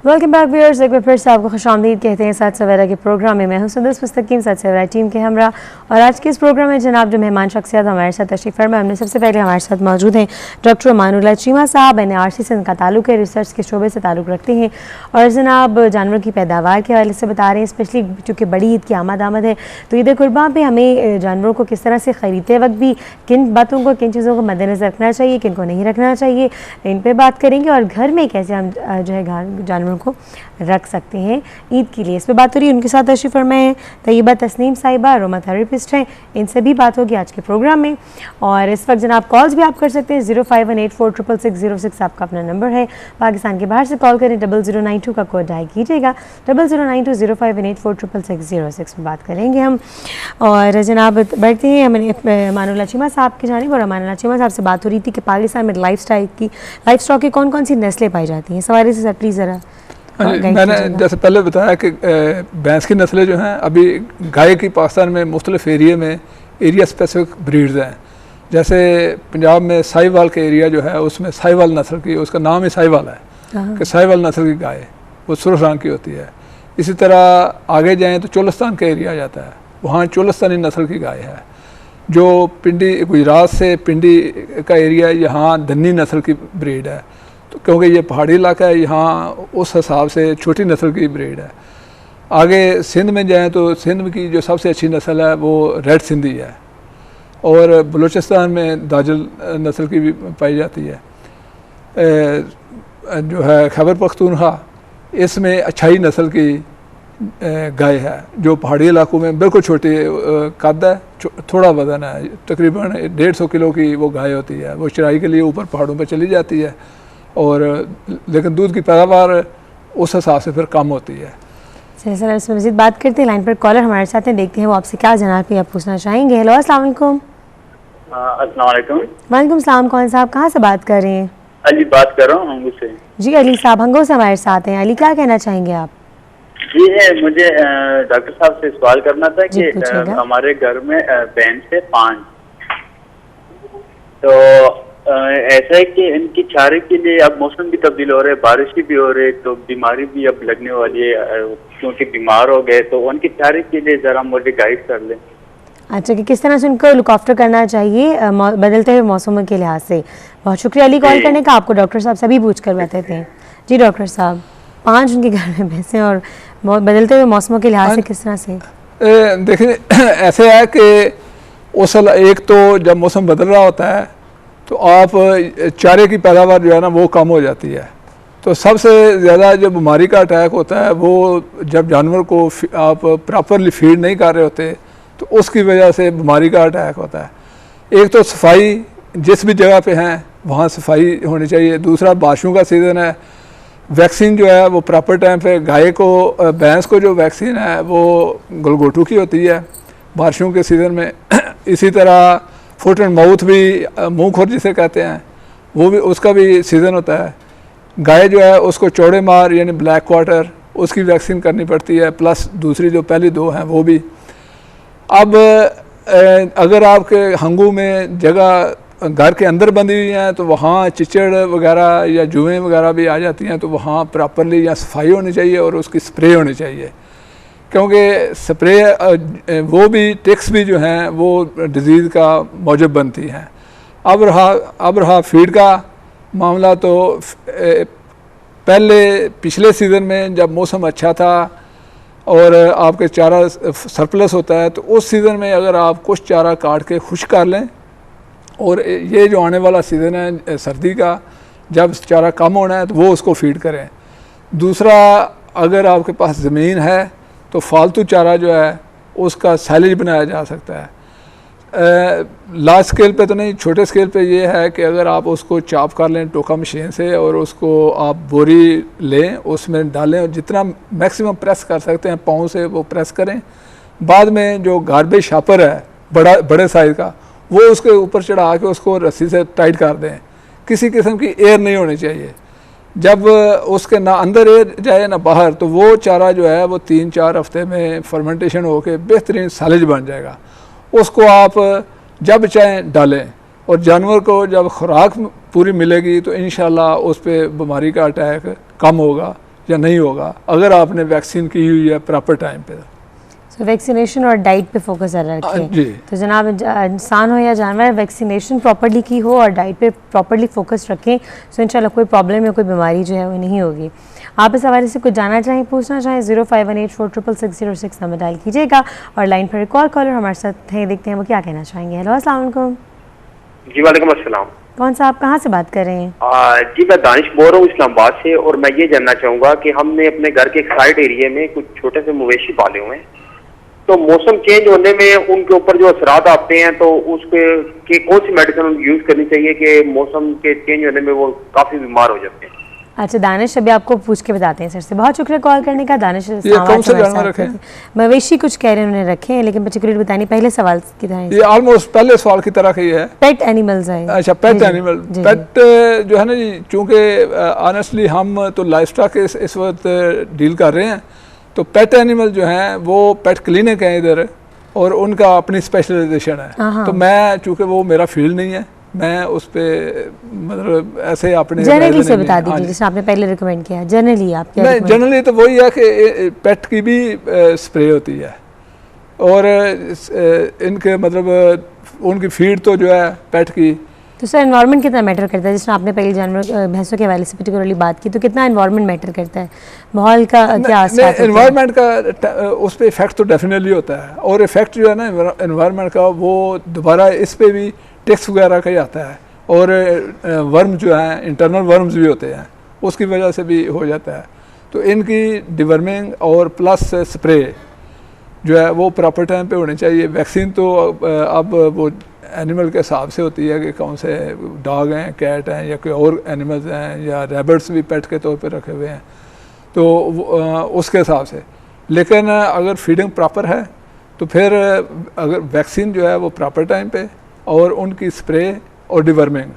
Welcome back viewers, एक बार फिर से आपको खुशामदीद कहते हैं साथ सवेरा के प्रोग्राम में। मैं हूं सुंदस मुस्तकीम साथ सवेरा टीम के हमरा, और आज के इस प्रोग्राम में जनाब जो मेहमान शख्सियत हमारे साथ तशरीफ़ फरमा, हमने सबसे पहले हमारे साथ मौजूद हैं डॉक्टर अमानुल्लाह चीमा साहब। NRC से इनका ताल्लुक है, रिसर्च के शोबे से ताल्लुक़ रखते हैं और जनाब जानवरों की पैदावार के हवाले से बता रहे हैं। स्पेशली चूँकि बड़ी ईद की आमद है, तो ईद कुर्बान पर हमें जानवरों को किस तरह से ख़रीदते वक्त भी किन बातों को, किन चीज़ों को मद्देनज़र रखना चाहिए, किन को नहीं रखना चाहिए, इन पर बात करेंगे। और घर में कैसे हम जो है जानवरों को रख सकते हैं ईद के लिए, इस पर बात हो रही है। उनके साथ तशरीफ़ फरमाए हैं तैयबा तस्नीम साहिबा, अरोमा थेरेपिस्ट हैं, इनसे भी बात होगी आज के प्रोग्राम में। और इस वक्त जनाब कॉल्स भी आप कर सकते हैं, 0518466606 आपका अपना नंबर है। पाकिस्तान के बाहर से कॉल करें, 0092 का कोड डायल कीजिएगा, 0092 0518466606 में बात करेंगे हम। और जनाब बढ़ते हैं अमानुल्लाह चीमा साहब की जानिब। और अमानुल्लाह चीमा साहब से बात हो रही थी कि पाकिस्तान में लाइफ स्टॉक की कौन कौन सी नस्लें पाई जाती हैं। सवारी से सर प्लीज़ ज़रा। मैंने जैसे पहले बताया कि भैंस की नस्लें जो हैं, अभी गाय की पाकिस्तान में मुख्तलिफ एरिया में एरिया स्पेसिफिक ब्रीड्स हैं। जैसे पंजाब में साहिवाल के एरिया जो है उसमें साहिवाल नस्ल की, उसका नाम ही साहिवाल है कि साहिवाल नस्ल की गाय, वो सुर्ख रंग की होती है। इसी तरह आगे जाएँ तो चोलिस्तान का एरिया आ जाता है, वहाँ चोलिस्तानी नस्ल की गाय है। जो पिंडी गुजरात से पिंडी का एरिया, यहाँ धन्नी नस्ल की ब्रीड है, तो क्योंकि ये पहाड़ी इलाका है, यहाँ उस हिसाब से छोटी नस्ल की ब्रीड है। आगे सिंध में जाएँ तो सिंध की जो सबसे अच्छी नस्ल है वो रेड सिंधी है, और बलूचिस्तान में दाजल नस्ल की भी पाई जाती है। जो है खैबर पख्तूनख्वा, इसमें अच्छाई नस्ल की गाय है, जो पहाड़ी इलाकों में बिल्कुल छोटी कद है, थोड़ा वज़न है, तकरीबन 150 किलो की वो गाय होती है। वो चराई के लिए ऊपर पहाड़ों पर चली जाती है, और लेकिन दूध की पैदावार उस हिसाब से फिर कम होती है। चलिए सर, इसमें मज़ीद बात करते हैं। लाइन पर कॉलर हमारे साथ हैं, देखते हैं वो आपसे क्या जनाब पे आप पूछना चाहेंगे। हेलो, अस्सलाम वालेकुम। अस्सलाम वालेकुम। वालेकुम सलाम। कौन साहब, कहाँ से बात कर रहे हैं? अली बात कर रहा हूँ हंगू से। जी अली साहब हंगू से हमारे साथ हैं। अली, क्या कहना चाहेंगे आप? जी है, मुझे डॉक्टर साहब से सवाल करना था कि हमारे घर में भैंस है 5, तो ऐसा है कि इनकी चारे के लिए अब मौसम भी तब्दील हो रहा है, बारिश भी हो रही है, तो बीमारी भी अब लगने वाली है, क्योंकि बीमार हो गए, तो उनकी चारे के लिए ज़रा मुझे गाइड कर लें। अच्छा, कि किस तरह से उनको लुक आफ्टर करना चाहिए बदलते हुए मौसमों के लिहाज से। बहुत शुक्रिया अली कॉल करने का। आपको डॉक्टर साहब सभी पूछ कर बैठे थे। जी डॉक्टर साहब, 5 उनके घर में भैंसें, और बदलते हुए मौसमों के लिहाज से किस तरह से? देखिए ऐसे है कि उस एक तो जब मौसम बदल रहा होता है तो आप चारे की पैदावार जो है ना वो कम हो जाती है। तो सबसे ज़्यादा जो बीमारी का अटैक होता है वो जब जानवर को आप प्रॉपरली फीड नहीं कर रहे होते, तो उसकी वजह से बीमारी का अटैक होता है। एक तो सफाई, जिस भी जगह पे हैं वहाँ सफाई होनी चाहिए। दूसरा, बारिशों का सीज़न है, वैक्सीन जो है वो प्रॉपर टाइम पे, गाय को, भैंस को जो वैक्सीन है वो गलगोटू की होती है बारिशों के सीज़न में। इसी तरह फुट एंड माउथ भी, मुँह खुर जिसे कहते हैं, वो भी, उसका भी सीज़न होता है। गाय जो है उसको चौड़े मार यानी ब्लैक क्वार्टर, उसकी वैक्सीन करनी पड़ती है, प्लस दूसरी जो पहली 2 हैं वो भी। अब अगर आपके हंगू में जगह घर के अंदर बंधी हुई हैं तो वहाँ चिचड़ वगैरह या जुएँ वगैरह भी आ जाती हैं, तो वहाँ प्रॉपरली या सफाई होनी चाहिए और उसकी स्प्रे होनी चाहिए, क्योंकि स्प्रे वो भी टिक्स भी जो हैं वो डिज़ीज़ का मौजब बनती हैं। अब रहा फीड का मामला, तो पहले पिछले सीज़न में जब मौसम अच्छा था और आपके चारा सरप्लस होता है, तो उस सीज़न में अगर आप कुछ चारा काट के खुश कर लें, और ये जो आने वाला सीज़न है सर्दी का, जब चारा कम होना है तो वो उसको फीड करें। दूसरा, अगर आपके पास ज़मीन है तो फालतू चारा जो है उसका साइलेज बनाया जा सकता है। लार्ज स्केल पे तो नहीं, छोटे स्केल पे ये है कि अगर आप उसको चॉप कर लें टोका मशीन से, और उसको आप बोरी लें, उसमें डालें, और जितना मैक्सिमम प्रेस कर सकते हैं पाँव से वो प्रेस करें। बाद में जो गार्बेज शापर है बड़े साइज़ का, वो उसके ऊपर चढ़ा के उसको रस्सी से टाइट कर दें। किसी किस्म की एयर नहीं होनी चाहिए। जब उसके ना अंदर एयर जाए ना बाहर, तो वो चारा जो है वो 3-4 हफ्ते में फर्मेंटेशन होकर बेहतरीन साइलेज बन जाएगा। उसको आप जब चाहें डालें, और जानवर को जब खुराक पूरी मिलेगी तो इंशाल्लाह उस पर बीमारी का अटैक कम होगा या नहीं होगा, अगर आपने वैक्सीन की हुई है प्रॉपर टाइम पे। सो वैक्सीनेशन और डाइट पे फोकस ज़्यादा रखें। जी। तो जनाब, इंसान हो या जानवर, वैक्सीनेशन प्रॉपर्ली की हो और डाइट पे प्रॉपर्ली फोकस रखें, सो इंशाल्लाह कोई प्रॉब्लम या कोई बीमारी जो है वो नहीं होगी। आप इस हवाले से कुछ जानना चाहें, पूछना चाहें, 0518466606 नंबर डायल कीजिएगा और लाइन पर एक और कॉलर हमारे साथ हैं, देखते हैं वो क्या कहना चाहेंगे। हेलो, अस्सलाम वालेकुम। जी वालेकुम अस्सलाम। कौन सा, आप कहाँ से बात कर रहे हैं? जी मैं दानिश बोल रहा हूँ इस्लामाबाद से, और मैं ये जानना चाहूँगा कि हमने अपने घर के साइड एरिया में कुछ छोटे से मवेशी पाले हुए हैं, तो मौसम चेंज होने में उनके ऊपर जो असरात आते हैं, तो उसके के कौन सी मेडिसिन यूज करनी चाहिए कि मौसम के चेंज होने में वो काफी बीमार हो जाते हैं? अच्छा दानिश, अभी आपको पूछ के बताते हैं सर से। बहुत शुक्रिया कॉल करने का दानिश। ये कौन से जानवर रखे हैं? मवेशी कुछ कह रहे हैं उन्होंने रखे हैं, लेकिन पर्टिकुलर बतानी पहले सवाल की तरह। ये ऑलमोस्ट पहले सवाल की तरह ही है। पेट एनिमल्स है। अच्छा, पेट एनिमल। पेट जो है ना जी, चूँकि ऑनेस्टली हम तो लाइफ स्टॉक इस वक्त डील कर रहे हैं, तो पेट एनिमल जो हैं वो पेट क्लिनिक है इधर, और उनका अपनी स्पेशलाइजेशन है। तो मैं, चूँकि वो मेरा फील्ड नहीं है, मैं उस पे मतलब ऐसे अपने जनरली से बता दीजिए, जैसे आपने पहले रिकमेंड किया। जनरली आप क्या? नहीं, जनरली तो वही है कि पेट की भी स्प्रे होती है, और इनके मतलब उनकी फीड तो जो है पेट की। तो सर एनवायरनमेंट कितना मैटर करता है? जैसे आपने पहले जानवर भैंसों के हवाले से पर्टिकुलरली बात की, तो कितना एनवायरनमेंट मैटर करता है? माहौल का क्या असर? एनवायरनमेंट का उस पर इफेक्ट तो डेफिनेटली होता है, और इफेक्ट जो है ना एनवायरनमेंट का, वो दोबारा इस पे भी टिक्स वगैरह का ही आता है, और वर्म जो है, इंटरनल वर्म्स भी होते हैं, उसकी वजह से भी हो जाता है। तो इनकी डिवर्मिंग और प्लस स्प्रे जो है वो प्रॉपर टाइम पे होनी चाहिए। वैक्सीन तो अब वो एनिमल के हिसाब से होती है कि कौन से डॉग हैं, कैट हैं, या कोई और एनिमल्स हैं, या रैबिट्स भी पेट के तौर पे रखे हुए हैं, तो उसके हिसाब से। लेकिन अगर फीडिंग प्रॉपर है तो फिर अगर वैक्सीन जो है वो प्रॉपर टाइम पे, और उनकी स्प्रे और डिवर्मिंग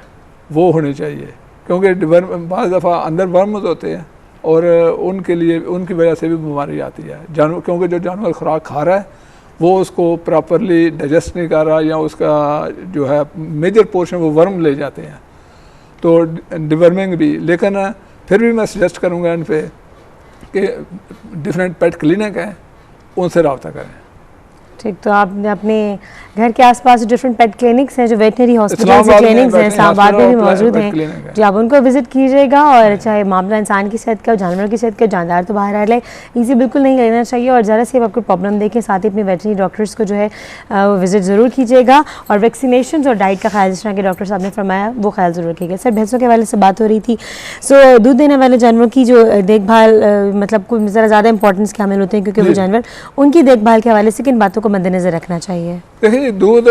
वो होनी चाहिए, क्योंकि बाज़ दफ़ा अंदर वर्म्स होते हैं, और उनके लिए, उनकी वजह से भी बीमारी आती है जानवर, क्योंकि जो जानवर खुराक खा रहा है वो उसको प्रॉपरली डाइजेस्ट नहीं कर रहा, या उसका जो है मेजर पोर्शन वो वर्म ले जाते हैं, तो डिवर्मिंग भी। लेकिन फिर भी मैं सजेस्ट करूँगा इन पे कि डिफरेंट पेट क्लिनिक हैं, उनसे रब्ता करें। ठीक, तो आपने अपने घर के आसपास डिफरेंट पेट क्लिनिक्स हैं, जो वेटनरी हॉस्पिटल्स और क्लिनिक्स हैं, इस्लामाबाद में भी मौजूद हैं, जी आप उनको विजिट कीजिएगा। और चाहे मामला इंसान की सेहत का हो, जानवर की सेहत का, जानदार तो बाहर आ रहा है, इजी बिल्कुल नहीं लेना चाहिए, और ज़रा से आपको प्रॉब्लम देखें, साथ ही अपने वेटनरी डॉक्टर्स को जो है वो विजिट ज़रूर कीजिएगा, और वैक्सीनेशन और डाइट का ख्याल, जिस तरह के डॉक्टर साहब ने फरमाया, वो ख्याल ज़रूर रखिएगा। सर भैंसों के वाले से बात हो रही थी, सो दूध देने वाले जानवरों की जो देखभाल, मतलब कुछ ज़रा ज़्यादा इंपॉर्टेंस के हामिल होते हैं, क्योंकि वो जानवर, उनकी देखभाल के हवाले से किन बातों को मद्देनजर रखना चाहिए? देखिए, दूध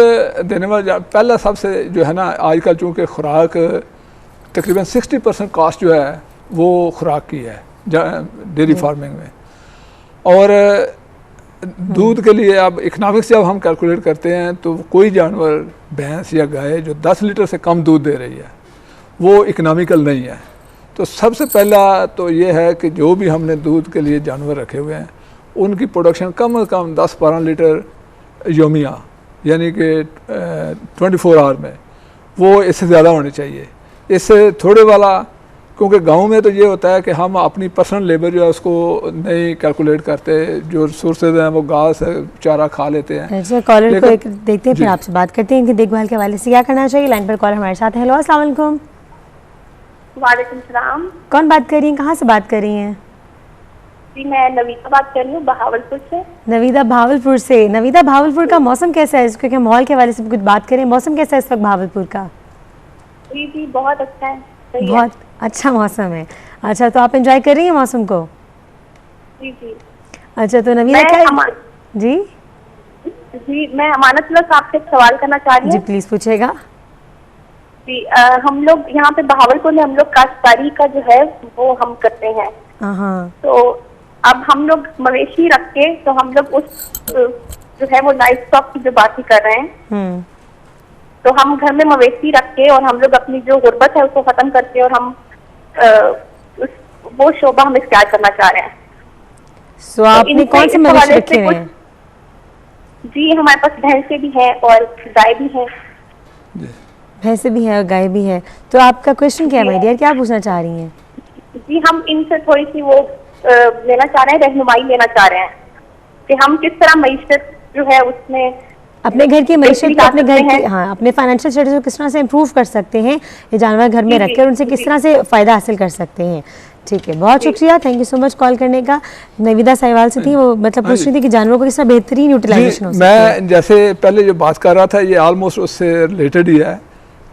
देने वाला पहला सबसे जो है ना, आजकल चूँकि खुराक तकरीबन 60% कास्ट जो है वो खुराक की है डेयरी फार्मिंग में, और दूध के लिए अब इकनॉमिक्स जब हम कैलकुलेट करते हैं, तो कोई जानवर, भैंस या गाय जो 10 लीटर से कम दूध दे रही है वो इकनॉमिकल नहीं है। तो सबसे पहला तो ये है कि जो भी हमने दूध के लिए जानवर रखे हुए हैं, उनकी प्रोडक्शन कम से कम 10-12 लीटर योमिया, यानी कि 24 आवर में, वो इससे ज़्यादा होनी चाहिए। इससे थोड़े वाला, क्योंकि गांव में तो ये होता है कि हम अपनी पर्सनल लेबर जो है उसको नहीं कैलकुलेट करते, जो सोर्सेज हैं वो घास चारा खा लेते हैं। अच्छा, कॉलर को एक देखते हैं, फिर आपसे बात करते हैं इनकी देखभाल के हवाले से क्या करना चाहिए। लाइन पर कॉलर हमारे साथ है। हेलो, अस्सलाम वालेकुम। वालेकुम सलाम। कौन बात कर रही हैं, कहाँ से बात कर रही हैं? जी मैं नवीदा बात कर रही हूँ, बहावलपुर से। नवीदा भावलपुर से। नवीदा, भावलपुर का मौसम कैसा है? क्योंकि माहौल के हवाले से कुछ बात करें, मौसम कैसा है इस वक्त भावलपुर का? जी जी बहुत अच्छा है, सही बहुत अच्छा मौसम है। अच्छा, तो आप एंजॉय कर रही हैं मौसम को? जी जी। अच्छा, तो नवीदा क्या जी जी मैं अमानत प्लस आपसे एक सवाल करना चाह रही जी, हूँ। प्लीज पूछेगा। जी हम लोग यहाँ पे बहावलपुर में हम लोग काश्तकारी का जो है वो हम करते हैं। हाँ, तो अब हम लोग मवेशी रख के, तो हम लोग उस जो है वो लाइफ स्टॉक की जो बात ही कर रहे हैं, तो हम घर में मवेशी रख के और हम लोग अपनी जो गुर्बत है उसको खत्म करके, और हम वो शोभा हम इख्तियार करना चाह रहे हैं। सो आपने कौन से मवेशी रखे हुए हैं? जी हमारे पास भैंसें भी हैं और गाय भी है। भैंसे भी है और गाय भी है। तो आपका क्वेश्चन क्या है माय डियर, क्या पूछना चाह रही हैं? जी हम इनसे थोड़ी सी वो लेना चाह रहे हैं, रहनुमाई लेना चाह रहे हैं कि हम किस तरह मईशत जो है उसमें अपने घर की मईशत को, अपने घर हैं। की, हाँ, अपने फाइनेंशियल स्टेटस को किस तरह से इम्प्रूव कर सकते हैं, ये जानवर घर में जी, रखकर उनसे किस जी। तरह से फ़ायदा हासिल कर सकते हैं। ठीक है, बहुत शुक्रिया, thank you so much call करने का। नविदा साहिवाल से थी, वो मतलब पूछ रही थी कि जानवरों को किस तरह बेहतरीन यूटिलाइजेशन हो जी, सकती है। मैं जैसे पहले जो बात कर रहा था ये ऑलमोस्ट उससे रिलेटेड ही है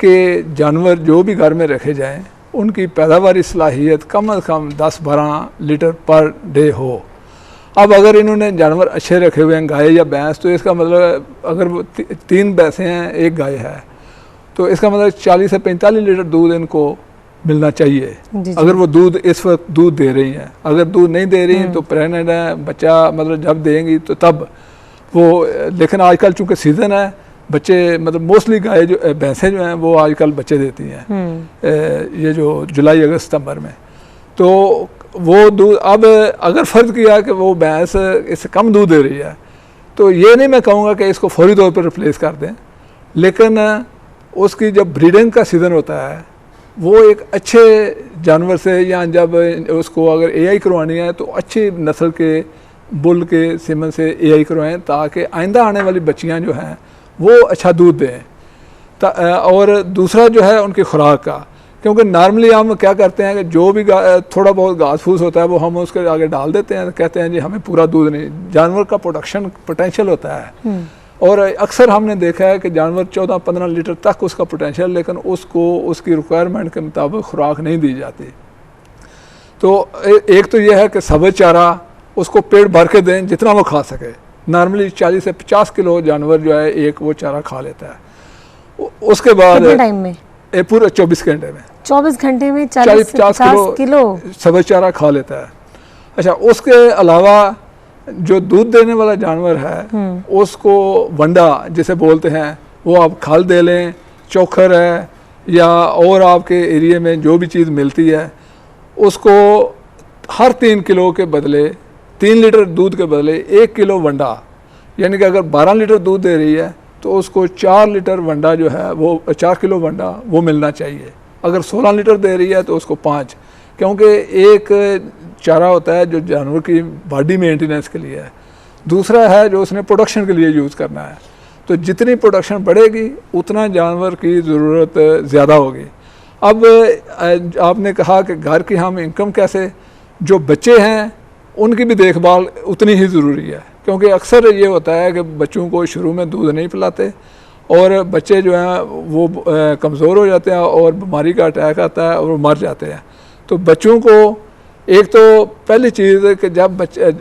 कि जानवर जो भी घर में रखे जाएं उनकी पैदावारी सलाहियत कम से कम 10-12 लीटर पर डे हो। अब अगर इन्होंने जानवर अच्छे रखे हुए हैं, गाय या भैंस, तो इसका मतलब अगर वो 3 भैंसें हैं, 1 गाय है, तो इसका मतलब 40 से 45 लीटर दूध इनको मिलना चाहिए। जी। अगर वो दूध इस वक्त दूध दे रही हैं, अगर दूध नहीं दे रही हैं तो प्रेगनेंट है, बच्चा मतलब जब देंगी तो तब वो, लेकिन आजकल चूँकि सीज़न है, बच्चे मतलब मोस्टली गाय जो भैंसें जो हैं वो आजकल बच्चे देती हैं ये जो जुलाई अगस्त सितंबर में। तो वो दूध, अब अगर फ़र्ज़ किया कि वो भैंस इससे कम दूध दे रही है तो ये नहीं मैं कहूँगा कि इसको फौरी तौर पर रिप्लेस कर दें, लेकिन उसकी जब ब्रीडिंग का सीज़न होता है वो एक अच्छे जानवर से, या जब उसको अगर एआई करवानी है तो अच्छी नस्ल के बुल के सीमन से एआई करवाएं ताकि आइंदा आने वाली बच्चियां जो हैं वो अच्छा दूध दें। और दूसरा जो है उनकी खुराक का, क्योंकि नॉर्मली हम क्या करते हैं कि जो भी थोड़ा बहुत घास फूस होता है वो हम उसके आगे डाल देते हैं, कहते हैं जी हमें पूरा दूध नहीं। जानवर का प्रोडक्शन पोटेंशियल होता है और अक्सर हमने देखा है कि जानवर 14-15 लीटर तक उसका पोटेंशियल, लेकिन उसको उसकी रिक्वायरमेंट के मुताबिक खुराक नहीं दी जाती। तो एक तो यह है कि सब्ज़ चारा उसको पेट भर के दें जितना वो खा सके। नॉर्मली 40 से 50 किलो जानवर जो है एक वो चारा खा लेता है। उसके बाद कितने टाइम में? पूरे 24 घंटे में 24 घंटे में 40 से 50 किलो सब्ज़ चारा खा लेता है। अच्छा, उसके अलावा जो दूध देने वाला जानवर है उसको वंडा जिसे बोलते हैं वो आप खल दे लें, चोखर है या और आपके एरिए में जो भी चीज़ मिलती है उसको हर 3 किलो के बदले, 3 लीटर दूध के बदले 1 किलो वंडा, यानी कि अगर 12 लीटर दूध दे रही है तो उसको 4 लीटर वंडा जो है वो 4 किलो वंडा वो मिलना चाहिए। अगर 16 लीटर दे रही है तो उसको 5, क्योंकि एक चारा होता है जो जानवर की बॉडी मेंटेनेंस के लिए है, दूसरा है जो उसने प्रोडक्शन के लिए यूज़ करना है। तो जितनी प्रोडक्शन बढ़ेगी उतना जानवर की ज़रूरत ज़्यादा होगी। अब आपने कहा कि घर की हम इनकम कैसे, जो बच्चे हैं उनकी भी देखभाल उतनी ही ज़रूरी है, क्योंकि अक्सर ये होता है कि बच्चों को शुरू में दूध नहीं पिलाते और बच्चे जो हैं वो कमज़ोर हो जाते हैं और बीमारी का अटैक आता है और वो मर जाते हैं। तो बच्चों को एक तो पहली चीज़ कि जब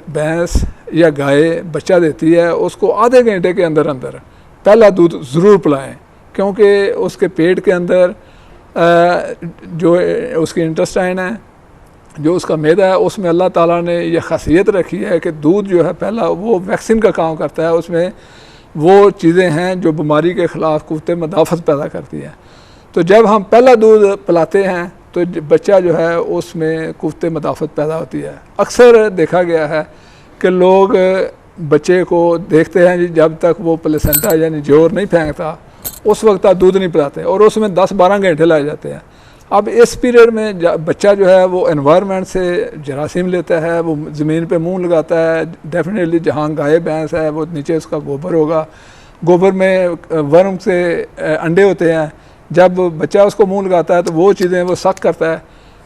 भैंस या गाय बच्चा देती है उसको आधे घंटे के अंदर अंदर पहला दूध ज़रूर पिलाएं, क्योंकि उसके पेट के अंदर जो उसकी इंटेस्टाइन है, जो उसका मैदा है, उसमें अल्लाह ताला ने यह खासियत रखी है कि दूध जो है पहला वो वैक्सीन का काम करता है। उसमें वो चीज़ें हैं जो बीमारी के ख़िलाफ़ कुव्वत मदाफ़त पैदा करती हैं। तो जब हम पहला दूध पिलाते हैं तो बच्चा जो है उसमें कुव्वत मदाफ़त पैदा होती है। अक्सर देखा गया है कि लोग बच्चे को देखते हैं जी जब तक वो प्लेसेंटा यानी जोर नहीं फेंकता उस वक्त आप दूध नहीं पिलाते और उसमें 10-12 घंटे लग जाते हैं। अब इस पीरियड में बच्चा जो है वो एनवायरनमेंट से जरासीम लेता है, वो ज़मीन पे मुंह लगाता है। डेफिनेटली जहाँ गाय भैंस है वो नीचे उसका गोबर होगा, गोबर में वर्म से अंडे होते हैं। जब बच्चा उसको मुंह लगाता है तो वो चीज़ें वो सक करता है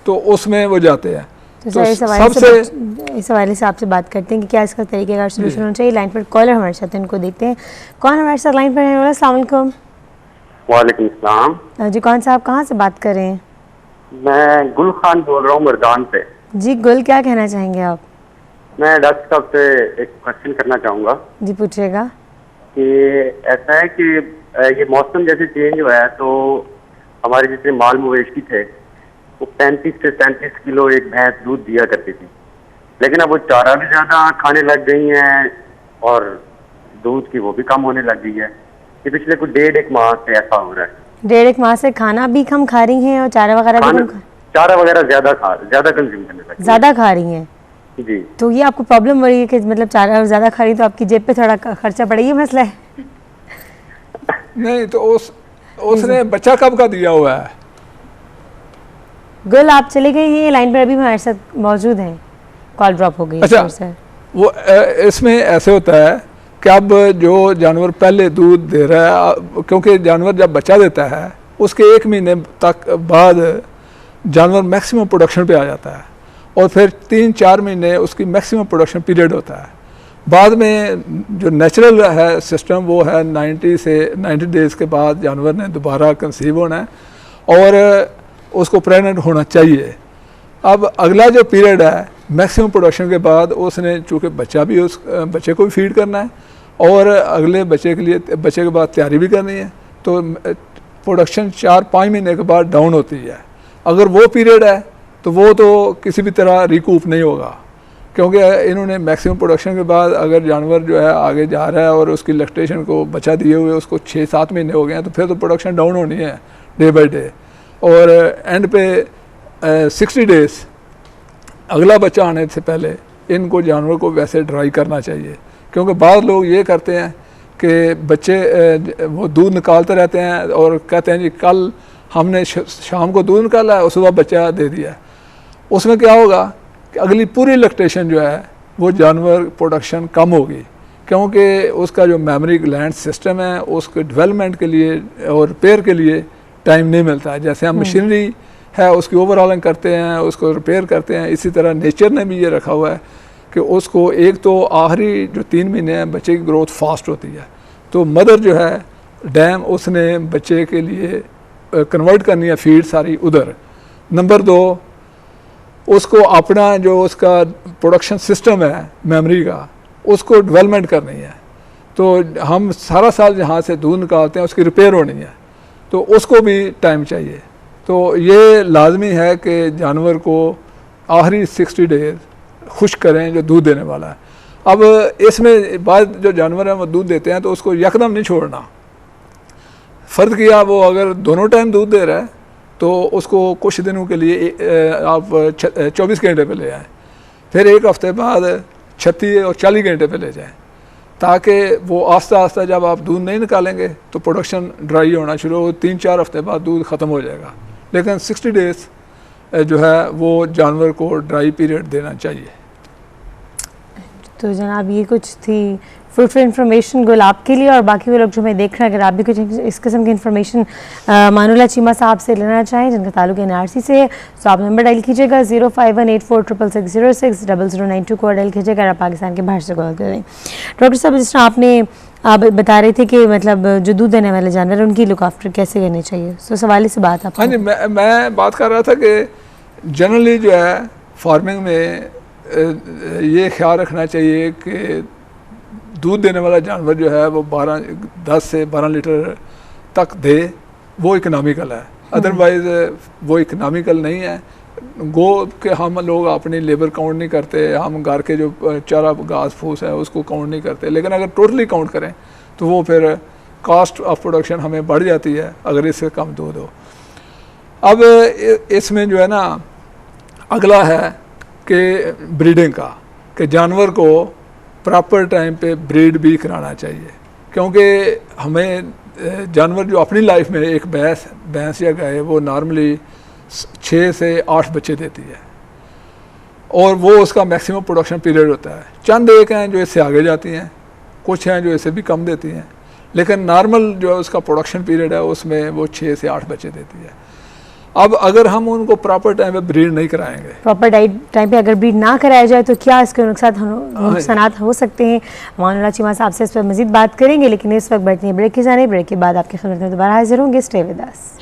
तो उसमें वो जाते हैं। तो इस हवाले से आपसे बात करते हैं कि क्या इसका तरीके का सोल्यूशन होना चाहिए। लाइन पर कॉलर हमारे साथ है, उनको देखते हैं कौन हमारे साथ लाइन पर है। अस्सलाम वालेकुम। वालेकुम सलाम जी, कौन सा आप कहाँ से बात कर रहे हैं? मैं गुल खान बोल रहा हूँ मर्दान से। जी गुल, क्या कहना चाहेंगे आप? मैं डॉक्टर साहब से एक क्वेश्चन करना चाहूँगा। जी पूछिएगा। कि ऐसा है कि ये मौसम जैसे चेंज हुआ है तो हमारे जितने माल मवेशी थे वो 35 से 37 किलो एक भैंस दूध दिया करती थी, लेकिन अब वो चारा भी ज़्यादा खाने लग गई हैं और दूध की वो भी कम होने लग गई है। ये पिछले कुछ 1.5 माह से ऐसा हो रहा है। 1.5 माह से खाना भी कम खा रही हैं और चारा वगैरह भी कम चारा वगैरह ज़्यादा कंज्यूम करने लगी, ज़्यादा खा रही हैं। जी। तो ये आपको प्रॉब्लम हो रही है कि मतलब चारा और ज़्यादा खा रही तो आपकी जेब पे थोड़ा खर्चा पड़ेगी, मसला है? नहीं तो उसने बच्चा कब का दिया हुआ है? गुल आप चले गए हैं, लाइन पर अभी हमारे साथ मौजूद हैं, कॉल ड्रॉप हो गई। अच्छा, सर वो इसमें ऐसे होता है कि अब जो जानवर पहले दूध दे रहा है, क्योंकि जानवर जब बच्चा देता है उसके 1 महीने तक बाद जानवर मैक्सिमम प्रोडक्शन पे आ जाता है और फिर 3-4 महीने उसकी मैक्सिमम प्रोडक्शन पीरियड होता है। बाद में जो नेचुरल है सिस्टम वो है 90 डेज़ के बाद जानवर ने दोबारा कंसीव होना है और उसको प्रेग्नेंट होना चाहिए। अब अगला जो पीरियड है मैक्सिमम प्रोडक्शन के बाद उसने चूँकि बच्चा भी उस बच्चे को भी फीड करना है और अगले बच्चे के लिए बच्चे के बाद तैयारी भी करनी है, तो प्रोडक्शन 4-5 महीने के बाद डाउन होती है। अगर वो पीरियड है तो वो तो किसी भी तरह रिकूप नहीं होगा, क्योंकि इन्होंने मैक्सिमम प्रोडक्शन के बाद अगर जानवर जो है आगे जा रहा है और उसकी लैक्टेशन को बच्चा दिए हुए उसको 6-7 महीने हो गए हैं, तो फिर तो प्रोडक्शन डाउन होनी है डे बाई डे। और एंड पे 60 डेज़ अगला बच्चा आने से पहले इनको जानवर को वैसे ड्राई करना चाहिए, क्योंकि बाद लोग ये करते हैं कि बच्चे वो दूध निकालते रहते हैं और कहते हैं जी कल हमने शाम को दूध निकाला है और सुबह बच्चा दे दिया। उसमें क्या होगा कि अगली पूरी लैक्टेशन जो है वो जानवर प्रोडक्शन कम होगी, क्योंकि उसका जो मेमोरी ग्लैंड सिस्टम है उसके डेवलपमेंट के लिए और रिपेयर के लिए टाइम नहीं मिलता है। जैसे हम मशीनरी है उसकी ओवरऑलिंग करते हैं, उसको रिपेयर करते हैं, इसी तरह नेचर ने भी ये रखा हुआ है कि उसको एक तो आखिरी जो 3 महीने हैं बच्चे की ग्रोथ फास्ट होती है, तो मदर जो है डैम उसने बच्चे के लिए कन्वर्ट करनी है फीड सारी उधर। नंबर 2 उसको अपना जो उसका प्रोडक्शन सिस्टम है मेमोरी का उसको डेवलपमेंट करनी है। तो हम सारा साल जहाँ से दूध निकालते हैं उसकी रिपेयर होनी है, तो उसको भी टाइम चाहिए। तो ये लाजमी है कि जानवर को आखिरी 60 डेज खुश करें जो दूध देने वाला है। अब इसमें बाद जो जानवर हैं वो दूध देते हैं तो उसको यकदम नहीं छोड़ना। फ़र्ज़ किया वो अगर दोनों टाइम दूध दे रहा है तो उसको कुछ दिनों के लिए आप 24 घंटे पे ले आएँ, फिर एक हफ़्ते बाद 36 और 40 घंटे पे ले जाएँ, ताकि वो आस्ता आस्ता जब आप दूध नहीं निकालेंगे तो प्रोडक्शन ड्राई होना शुरू हो, 3-4 हफ़्ते बाद दूध ख़त्म हो जाएगा। लेकिन 60 डेज़ जो है वो जानवर को ड्राई पीरियड देना चाहिए। तो जनाब ये कुछ थी फ्रूटफुल इन्फॉर्मेशन गुल आपके लिए और बाकी वो लोग जो हमें देख रहे हैं, अगर आप भी कुछ इस किस्म की इन्फॉर्मेशन मानुला चीमा साहब से लेना चाहें जिनका ताल्लुक NRC से है, तो आप नंबर डायल कीजिएगा 0518466606 0092 को डायल कीजिएगा अगर आप पाकिस्तान के बाहर से कॉल करें। डॉक्टर साहब जिस तरह आपने आप बता रहे थे कि मतलब जो दूध देने वाले जानवर हैं उनकी लुक आफ्टर कैसे करनी चाहिए, तो सवाल से बात आप। हाँ जी, मैं बात कर रहा था कि जनरली जो है फार्मिंग में ये ख्याल रखना चाहिए कि दूध देने वाला जानवर जो है वो 10 से 12 लीटर तक दे, वो इकनॉमिकल है। अदरवाइज़ वो इकनॉमिकल नहीं है। गो के हम लोग अपनी लेबर काउंट नहीं करते, हम घर के जो चारा घास फूस है उसको काउंट नहीं करते, लेकिन अगर टोटली काउंट करें तो वो फिर कास्ट ऑफ प्रोडक्शन हमें बढ़ जाती है अगर इससे कम दूध हो। अब इसमें जो है ना अगला है कि ब्रीडिंग का, कि जानवर को प्रॉपर टाइम पे ब्रीड भी कराना चाहिए, क्योंकि हमें जानवर जो अपनी लाइफ में एक भैंस या गाय वो नॉर्मली 6 से 8 बच्चे देती है और वो उसका मैक्सिमम प्रोडक्शन पीरियड होता है। चंद एक हैं जो इससे आगे जाती हैं, कुछ हैं जो इससे भी कम देती हैं, लेकिन नॉर्मल जो उसका प्रोडक्शन पीरियड है उसमें वो 6 से 8 बच्चे देती है। अब अगर हम उनको प्रॉपर टाइम पे ब्रीड नहीं कराएंगे, प्रॉपर टाइम पे अगर ब्रीड ना कराया जाए तो क्या इसके नुकसानात हो सकते हैं। मानुला चीमा साहब से इस पर मजीद बात करेंगे, लेकिन इस वक्त बैठनी है ब्रेक की जाने। ब्रेक के बाद आपकी खिदमत में दोबारा हाजिर होंगे। Stay with us.